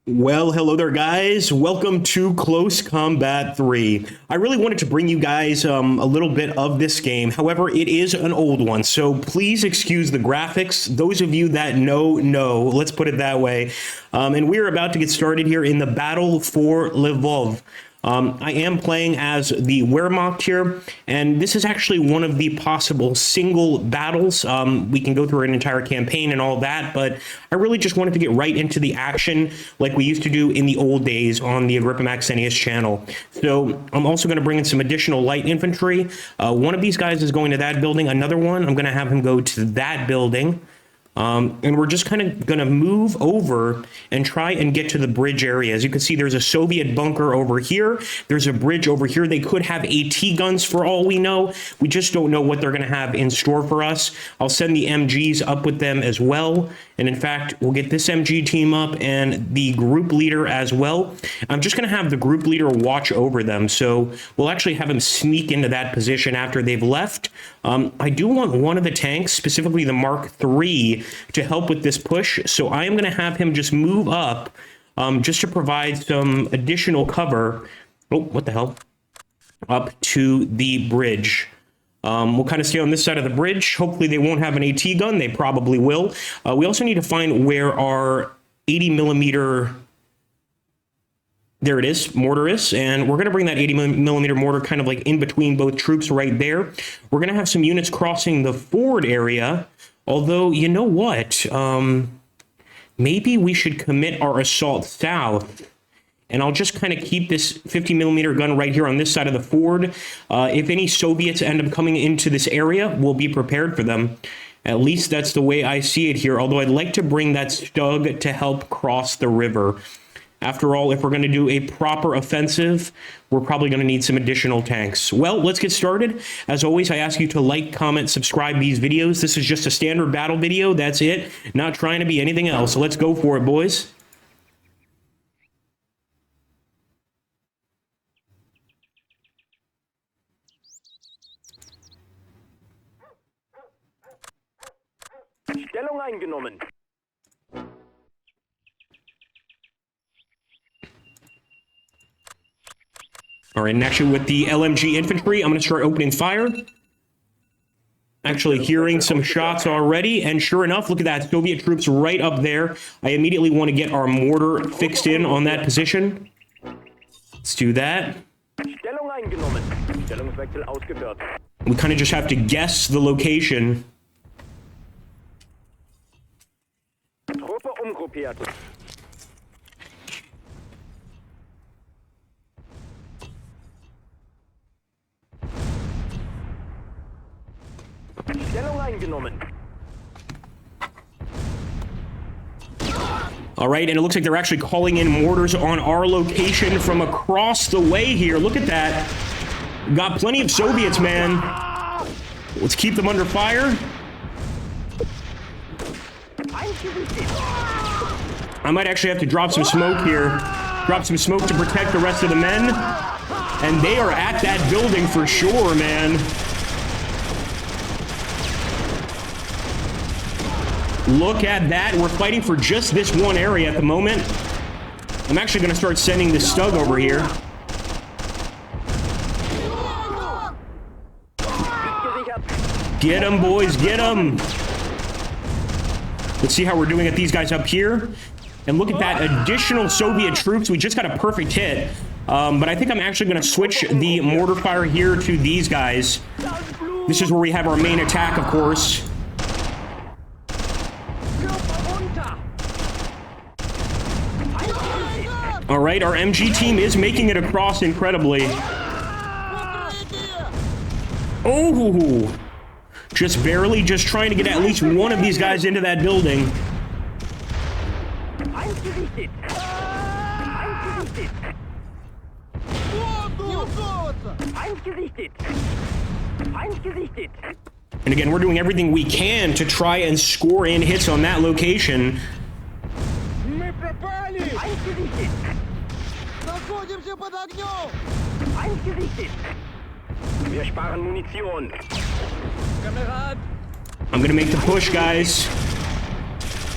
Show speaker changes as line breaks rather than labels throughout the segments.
Well, hello there, guys. Welcome to Close Combat 3. I really wanted to bring you guys a little bit of this game. However, it is an old one, so please excuse the graphics. Those of you that know, let's put it that way. And we're about to get started here in the battle for Lvov. I am playing as the Wehrmacht here, and this is actually one of the possible single battles. We can go through an entire campaign and all that, but I really just wanted to get right into the action like we used to do in the old days on the Agrippa Maxenius channel. So I'm also going to bring in some additional light infantry. One of these guys is going to that building. Another one, I'm going to have him go to that building. And we're just kind of going to move over and try and get to the bridge area. As you can see, there's a Soviet bunker over here. There's a bridge over here. They could have AT guns for all we know. We just don't know what they're going to have in store for us. I'll send the MGs up with them as well. And in fact, we'll get this MG team up and the group leader as well. I'm just going to have the group leader watch over them. So we'll actually have him sneak into that position after they've left. I do want one of the tanks, specifically the Mark III, to help with this push. So I am going to have him just move up just to provide some additional cover. Oh, what the hell? Up to the bridge. We'll kind of stay on this side of the bridge. Hopefully they won't have an AT gun. They probably will. We also need to find where our 80 millimeter... There it is, mortar is, and we're going to bring that 80 millimeter mortar kind of like in between both troops right there. We're going to have some units crossing the forward area, although, you know what? Maybe we should commit our assault south, and I'll just kind of keep this 50 millimeter gun right here on this side of the ford. If any Soviets end up coming into this area, we'll be prepared for them. At least that's the way I see it here, although I'd like to bring that Stug to help cross the river. After all, if we're going to do a proper offensive, we're probably going to need some additional tanks. Well, let's get started. As always, I ask you to like, comment, subscribe these videos. This is just a standard battle video. That's it. Not trying to be anything else. So let's go for it, boys.
Stellung eingenommen.
All right, and actually with the LMG infantry, I'm going to start opening fire. Actually hearing some shots already, and sure enough, look at that, Soviet troops right up there. I immediately want to get our mortar fixed in on that position. Let's do that.
Stellung eingenommen. Stellungswechsel ausgeführt.
We kind of just have to guess the location.
Truppe umgruppiert. Stellung eingenommen.
All right, and it looks like they're actually calling in mortars on our location from across the way here. Look at that. Got plenty of Soviets, man. Let's keep them under fire. I might actually have to drop some smoke here. Drop some smoke to protect the rest of the men. And they are at that building for sure, man. Look at that. We're fighting for just this one area at the moment. I'm actually going to start sending this Stug over here. Get him, boys. Get him. Let's see how we're doing at these guys up here. And look at that. Additional Soviet troops. We just got a perfect hit. But I think I'm actually going to switch the mortar fire here to these guys. This is where we have our main attack, of course. All right, our MG team is making it across incredibly. Oh, just barely, just trying to get at least one of these guys into that building. And again, we're doing everything we can to try and score in hits on that location.
Wir sparen Munition.
I'm gonna make the push, guys.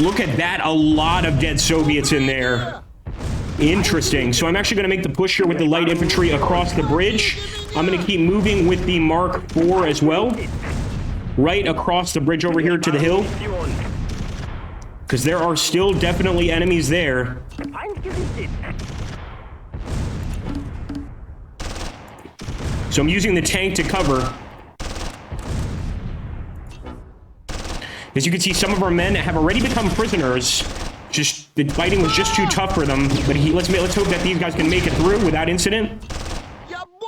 Look at that, a lot of dead Soviets in there. Interesting. So I'm actually going to make the push here with the light infantry across the bridge. I'm going to keep moving with the Mark IV as well. Right across the bridge over here to the hill. Because there are still definitely enemies there. So I'm using the tank to cover. As you can see, some of our men have already become prisoners. Just the fighting was just too tough for them. But let's hope that these guys can make it through without incident.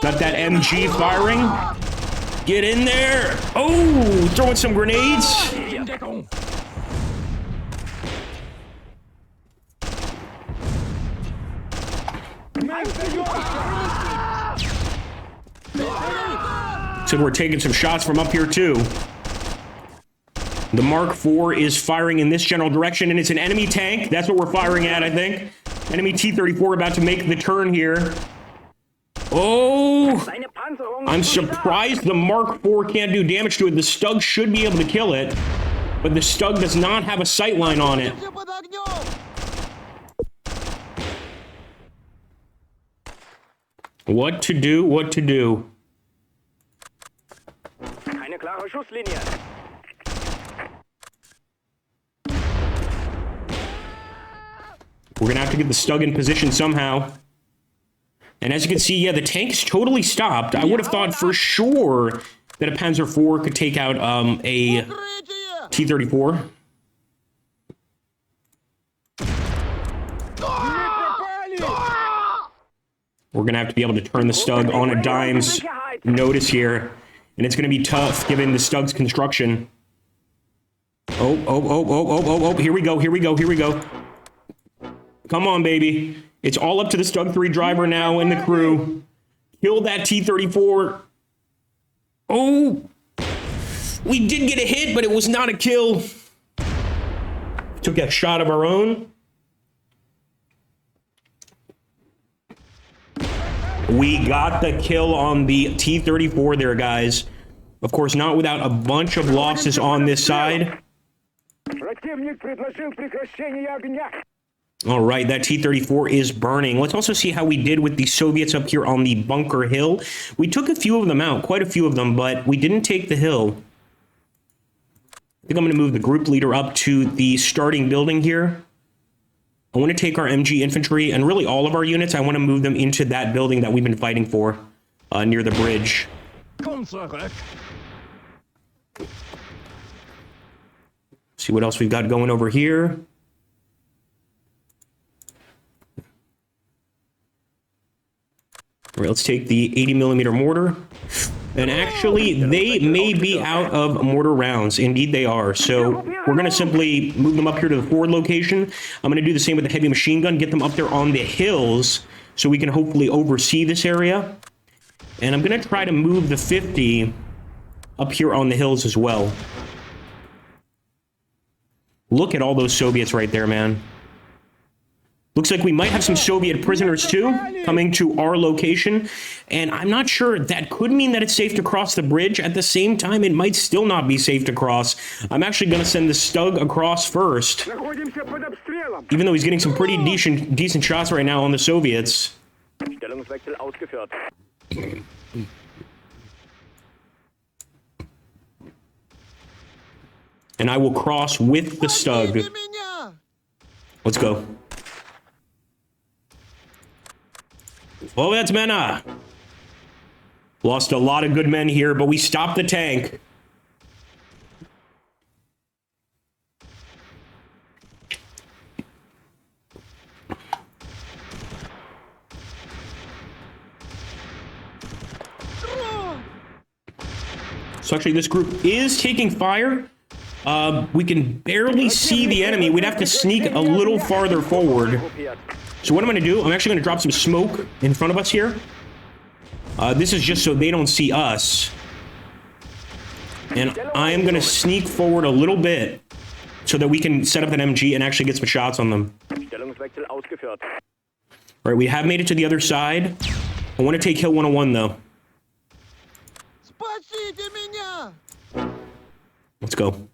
Got that MG firing. Get in there. Oh, throwing some grenades. So we're taking some shots from up here too. The Mark IV is firing in this general direction, and it's an enemy tank. That's what we're firing at, I think. Enemy T-34 about to make the turn here. Oh! I'm surprised the Mark IV can't do damage to it. The Stug should be able to kill it, but the Stug does not have a sight line on it. What to do? What to do?
Keine klare Schusslinie.
We're going to have to get the Stug in position somehow. And as you can see, yeah, the tank's totally stopped. I would have thought for sure that a Panzer IV could take out a T-34. We're going to have to be able to turn the Stug on a dime's notice here. And it's going to be tough given the Stug's construction. Oh. Here we go. Come on, baby. It's all up to the Stug 3 driver now and the crew. Kill that T-34. Oh. We did get a hit, but it was not a kill. Took a shot of our own. We got the kill on the T-34 there, guys. Of course, not without a bunch of losses on this side. All right, that T-34 is burning. Let's also see how we did with the Soviets up here on the Bunker Hill. We took a few of them out, quite a few of them, but we didn't take the hill. I think I'm going to move the group leader up to the starting building here. I want to take our MG infantry and really all of our units. I want to move them into that building that we've been fighting for near the bridge. See what else we've got going over here. All right, let's take the 80mm mortar. And actually, they may be out of mortar rounds. Indeed, they are. So we're going to simply move them up here to the forward location. I'm going to do the same with the heavy machine gun, get them up there on the hills so we can hopefully oversee this area. And I'm going to try to move the 50 up here on the hills as well. Look at all those Soviets right there, man. Looks like we might have some Soviet prisoners, too, coming to our location. And I'm not sure. That could mean that it's safe to cross the bridge. At the same time, it might still not be safe to cross. I'm actually going to send the Stug across first. Even though he's getting some pretty decent shots right now on the Soviets.
Stellungswechsel ausgeführt.
And I will cross with the Stug. Let's go. Oh, that's Mena. Lost a lot of good men here, but we stopped the tank. So actually, this group is taking fire. We can barely see the enemy. We'd have to sneak a little farther forward. So what I'm going to do, I'm actually going to drop some smoke in front of us here. This is just so they don't see us. And I am going to sneak forward a little bit so that we can set up an MG and actually get some shots on them. All right, we have made it to the other side. I want to take Hill 101, though. Let's go.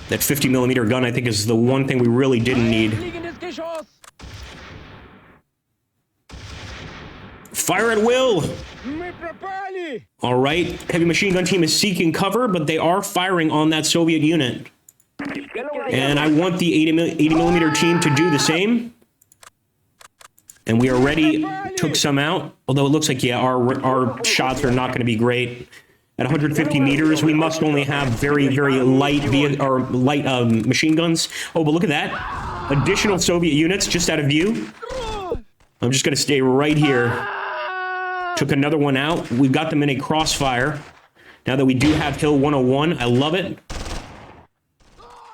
That 50 millimeter gun, I think, is the one thing we really didn't need. Fire at will! All right, heavy machine gun team is seeking cover, but they are firing on that Soviet unit. And I want the 80 millimeter team to do the same. And we already took some out, although it looks like, yeah, our shots are not going to be great. At 150 meters, we must only have very, very light machine guns. Oh, but look at that. Additional Soviet units just out of view. I'm just going to stay right here. Took another one out. We've got them in a crossfire. Now that we do have Hill 101, I love it.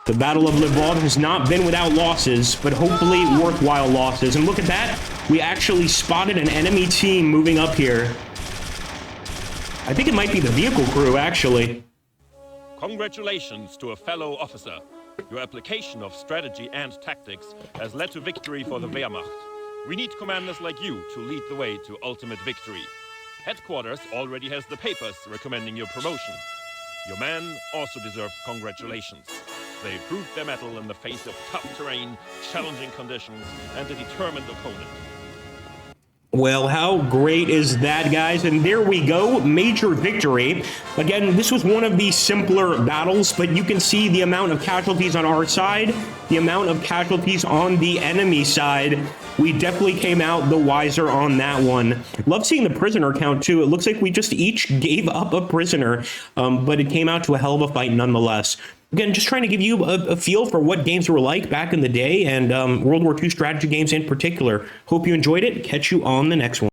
The Battle of Lvov has not been without losses, but hopefully worthwhile losses. And look at that. We actually spotted an enemy team moving up here. I think it might be the vehicle crew, actually.
Congratulations to a fellow officer. Your application of strategy and tactics has led to victory for the Wehrmacht. We need commanders like you to lead the way to ultimate victory. Headquarters already has the papers recommending your promotion. Your men also deserve congratulations. They proved their mettle in the face of tough terrain, challenging conditions, and a determined opponent.
Well, how great is that, guys? And there we go, major victory. Again, this was one of the simpler battles, but you can see the amount of casualties on our side, the amount of casualties on the enemy side. We definitely came out the wiser on that one. Love seeing the prisoner count, too. It looks like we just each gave up a prisoner, but it came out to a hell of a fight nonetheless. Again, just trying to give you a feel for what games were like back in the day, and World War II strategy games in particular. Hope you enjoyed it. Catch you on the next one.